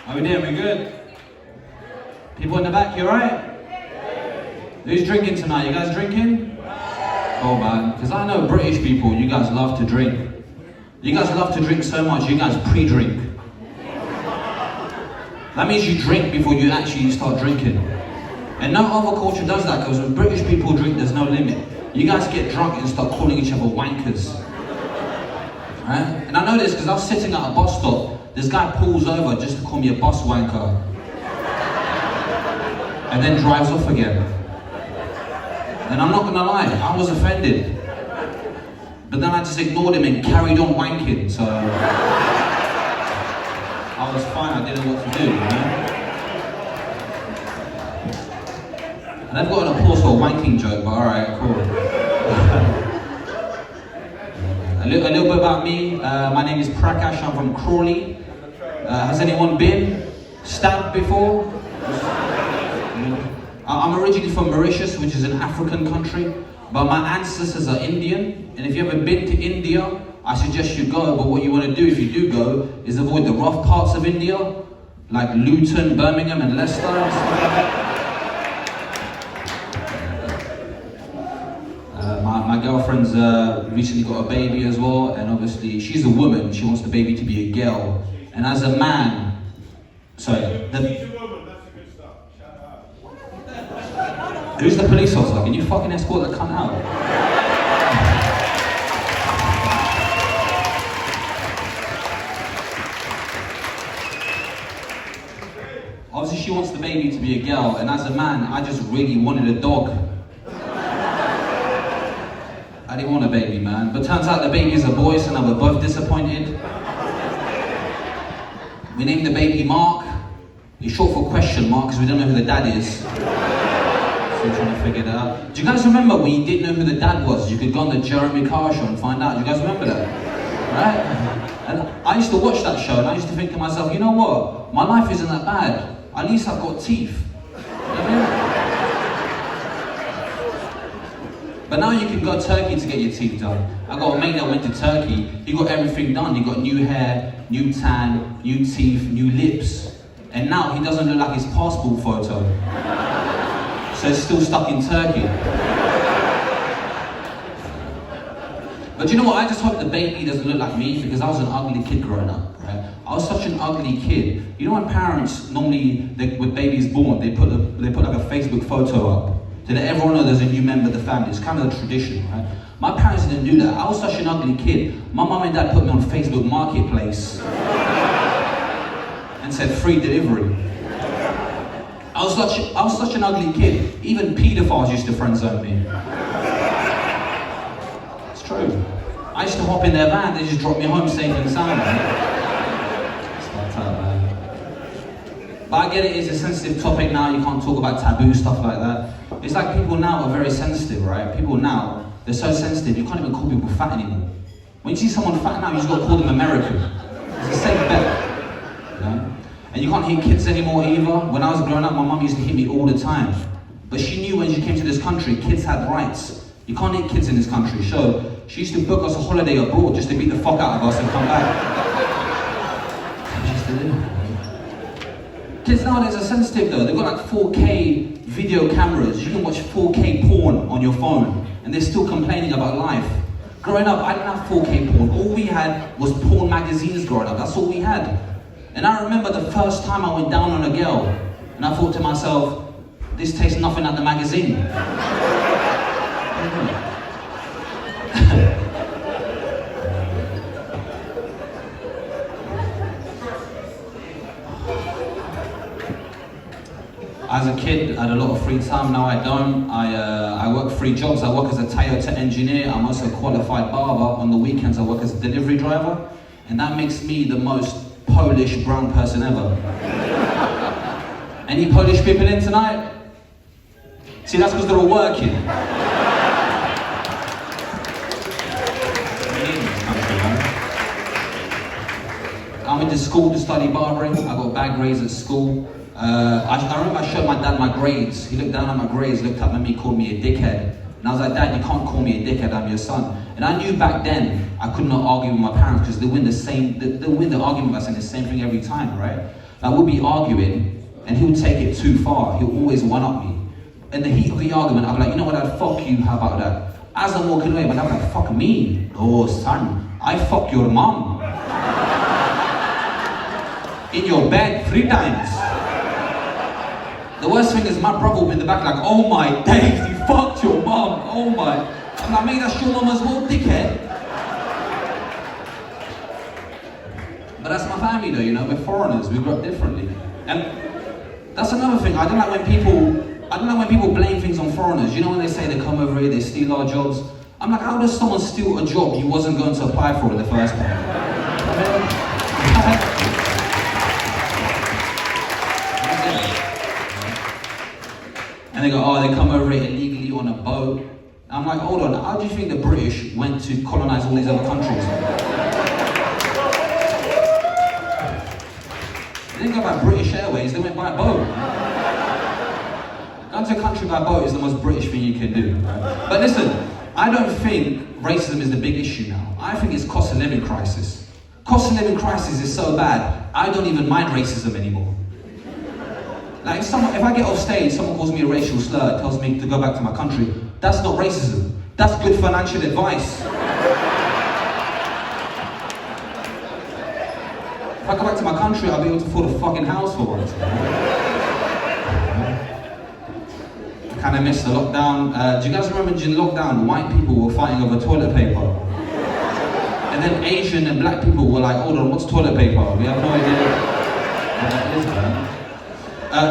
How we doing? We good? People in the back, you alright? Who's drinking tonight? You guys drinking? Oh man, because I know British people, you guys love to drink. You guys love to drink so much, you guys pre-drink. That means you drink before you actually start drinking. And no other culture does that, because when British people drink, there's no limit. You guys get drunk and start calling each other wankers. Right? And I know this because I was sitting at a bus stop. This guy pulls over just to call me a bus wanker. And then drives off again. And I'm not gonna lie, I was offended. But then I just ignored him and carried on wanking, so... I was fine, I didn't know what to do, you know? And I've got an applause for a wanking joke, but alright, cool. A little bit about me, my name is Prakash, I'm from Crawley. Has anyone been stabbed before? I'm originally from Mauritius, which is an African country, but my ancestors are Indian, and if you haven't been to India, I suggest you go, but what you want to do if you do go, is avoid the rough parts of India, like Luton, Birmingham and Leicester and stuff like that. My girlfriend's recently got a baby as well, and obviously she's a woman, she wants the baby to be a girl. And as a man, sorry, who's the police officer? Can you fucking escort that cunt out? Obviously she wants the baby to be a girl, and as a man, I just really wanted a dog. I didn't want a baby, man. But turns out the baby is a boy, so now we're both disappointed. We named the baby Mark. It's short for question mark, because we don't know who the dad is. So we're trying to figure that out. Do you guys remember when you didn't know who the dad was? You could go on the Jeremy Carr show and find out. Do you guys remember that? Right? And I used to watch that show, and I used to think to myself, you know what? My life isn't that bad. At least I've got teeth. You know what I mean? But now you can go to Turkey to get your teeth done. I got a mate that went to Turkey, he got everything done. He got new hair, new tan, new teeth, new lips. And now he doesn't look like his passport photo. So it's still stuck in Turkey. But you know what, I just hope the baby doesn't look like me, because I was an ugly kid growing up, right? I was such an ugly kid. You know when parents, normally, with babies born, they put like a Facebook photo up, to let everyone know there's a new member of the family. It's kind of the tradition, right? My parents didn't do that. I was such an ugly kid. My mum and dad put me on Facebook Marketplace and said free delivery. I was such an ugly kid. Even paedophiles used to friend zone me. It's true. I used to hop in their van, they just dropped me home safe and sound. It's fucked up, man. But I get it, it's a sensitive topic now, you can't talk about taboo stuff like that. It's like people now are very sensitive, right? People now, they're so sensitive, you can't even call people fat anymore. When you see someone fat now, you just got to call them American. It's a safe bet, you know? And you can't hit kids anymore either. When I was growing up, my mum used to hit me all the time. But she knew when she came to this country, kids had rights. You can't hit kids in this country. So she used to book us a holiday abroad just to beat the fuck out of us and come back. She used to do. Kids nowadays are sensitive though. They've got like 4K video cameras. You can watch 4K porn on your phone, and they're still complaining about life. Growing up, I didn't have 4K porn. All we had was porn magazines growing up. That's all we had. And I remember the first time I went down on a girl, and I thought to myself, this tastes nothing like the magazine. As a kid, I had a lot of free time. Now I don't. I work 3 jobs. I work as a Toyota engineer. I'm also a qualified barber. On the weekends, I work as a delivery driver. And that makes me the most Polish brown person ever. Any Polish people in tonight? See, that's because they're all working. I went to school to study barbering. I got bad grades at school. I remember I showed my dad my grades. He looked down at my grades, looked up at me, called me a dickhead. And I was like, Dad, you can't call me a dickhead, I'm your son. And I knew back then I could not argue with my parents because they win the argument by saying the same thing every time, right? Like we'll be arguing, and he'll take it too far. He'll always one-up me. In the heat of the argument, I'll be like, you know what, Dad, fuck you, how about that? As I'm walking away, man, I'm like, fuck me. Oh, son, I fuck your mom. In your bed 3 times. The worst thing is my brother will be in the back like, oh my days, you fucked your mom, oh my. I'm like, mate, that's your mom as well, dickhead. But that's my family though, you know, we're foreigners, we grew up differently. And that's another thing, I don't like when people blame things on foreigners. You know when they say they come over here, they steal our jobs? I'm like, how does someone steal a job you wasn't going to apply for in the first place? And they go, oh, they come over here illegally on a boat. I'm like, hold on, how do you think the British went to colonize all these other countries? They didn't go by British Airways, they went by boat. Going to a country by boat is the most British thing you can do. Right? But listen, I don't think racism is the big issue now. I think it's cost of living crisis. Cost of living crisis is so bad, I don't even mind racism anymore. Like if I get off stage, someone calls me a racial slur, tells me to go back to my country, that's not racism. That's good financial advice. If I go back to my country, I'll be able to afford a fucking house for once. I kind of missed the lockdown. Do you guys remember during lockdown, white people were fighting over toilet paper? And then Asian and black people were like, hold on, what's toilet paper? We have no idea what that is, man.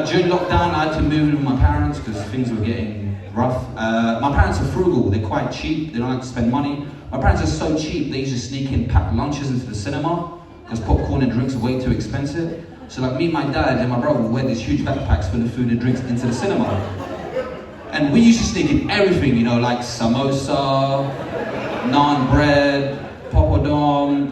During lockdown, I had to move in with my parents because things were getting rough. My parents are frugal, they're quite cheap, they don't like to spend money. My parents are so cheap, they used to sneak in packed lunches into the cinema because popcorn and drinks are way too expensive. So like me, my dad and my brother would wear these huge backpacks full of food and drinks into the cinema. And we used to sneak in everything, you know, like samosa, naan bread, papadom,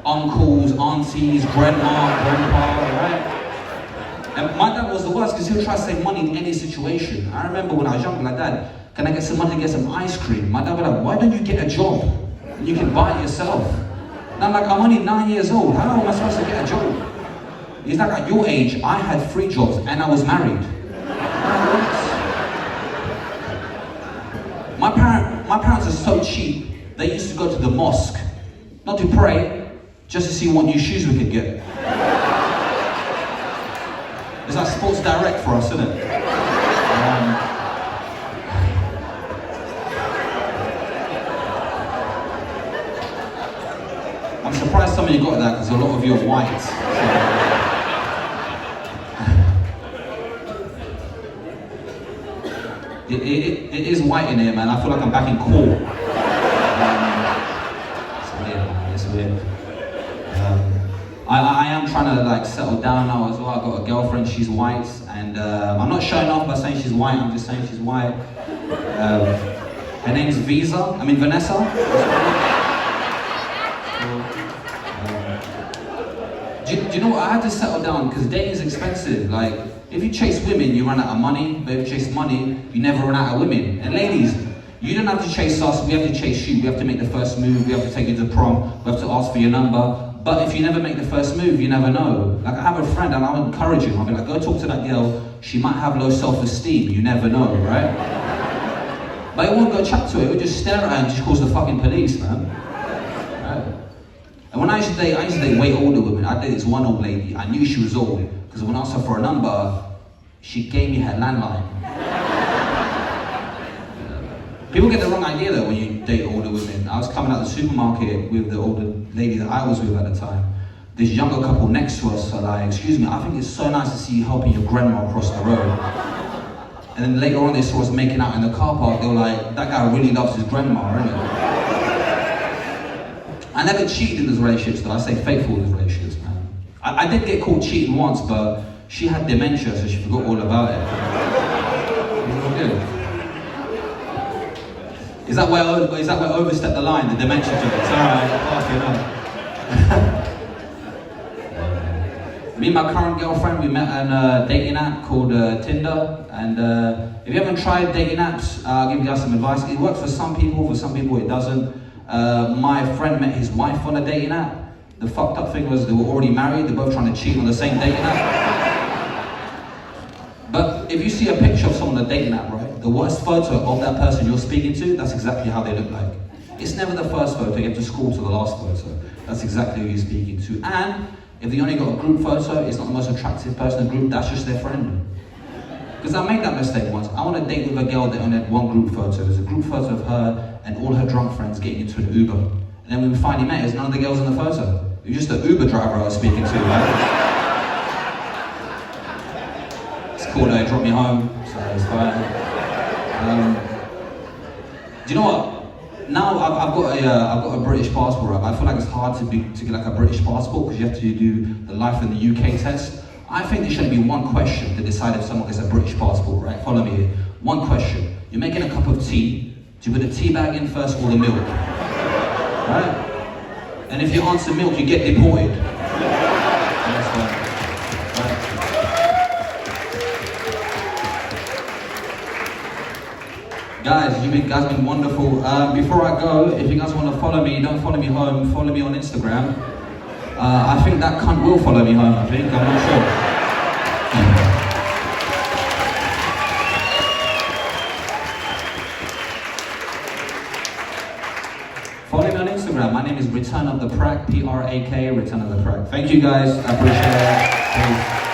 uncles, aunties, grandpa, right? And my dad was the worst because he would try to save money in any situation. I remember when I was young, like, Dad, can I get some money to get some ice cream? My dad would be like, why don't you get a job? And you can buy it yourself. And I'm like, I'm only 9 years old. How am I supposed to get a job? He's like, at your age, I had 3 jobs and I was married. My parents are so cheap, they used to go to the mosque, not to pray, just to see what new shoes we could get. It's like Sports Direct for us, isn't it? I'm surprised some of you got that because a lot of you are white. So. It is white in here, man. I feel like I'm back in court. It's weird, man. It's weird. I am trying to like settle down now as well. I've got a girlfriend, she's white, and I'm not showing off by saying she's white, I'm just saying she's white. Her name's Vanessa. Do you know what, I had to settle down because dating is expensive. Like, if you chase women, you run out of money, but if you chase money, you never run out of women. And ladies, you don't have to chase us, we have to chase you. We have to make the first move, we have to take you to prom, we have to ask for your number. But if you never make the first move, you never know. Like I have a friend and I'll encourage him. I'll be like, go talk to that girl. She might have low self-esteem. You never know, right? But he won't go chat to her. He would just stare at her and just calls the fucking police, man. Right? And when I used to date way older women. I dated this one old lady. I knew she was old because when I asked her for a number, she gave me her landline. People get the wrong idea though when you date older women. I was coming out of the supermarket with the older lady that I was with at the time. This younger couple next to us are like, excuse me, I think it's so nice to see you helping your grandma across the road. And then later on they saw us making out in the car park. They were like, that guy really loves his grandma, isn't it? I never cheated in those relationships though. I stay faithful in those relationships, man. I did get caught cheating once, but she had dementia, so she forgot all about it. It was all good. Is that where I overstepped the line, the dementia joke? It's alright, Me and my current girlfriend, we met on a dating app called Tinder. And if you haven't tried dating apps, I'll give you guys some advice. It works for some people it doesn't. My friend met his wife on a dating app. The fucked up thing was they were already married, they're both trying to cheat on the same dating app. But if you see a picture of someone on a dating app, right, the worst photo of that person you're speaking to, that's exactly how they look like. It's never the first photo, you have to scroll to the last photo. That's exactly who you're speaking to. And if they only got a group photo, it's not the most attractive person in the group, that's just their friend. Because I made that mistake once. I want to date with a girl that only had one group photo. There's a group photo of her and all her drunk friends getting into an Uber. And then when we finally met, there's none of the girls in the photo. It was just the Uber driver I was speaking to, right? It's cool though, he dropped me home, so it's fine. Do you know what? Now I've got a British passport, right? I feel like it's hard to get like a British passport because you have to do the life in the UK test. I think there shouldn't be one question to decide if someone gets a British passport, right? Follow me here. One question. You're making a cup of tea. Do you put the tea bag in first or the milk? Right? And if you answer milk, you get deported. That's right. Guys, you guys been wonderful. Before I go, if you guys want to follow me, don't follow me home, follow me on Instagram. I think that cunt will follow me home, I think, I'm not sure. Follow me on Instagram, my name is Return of the Prak, P-R-A-K, Return of the Prak. Thank you guys, I appreciate it. Peace.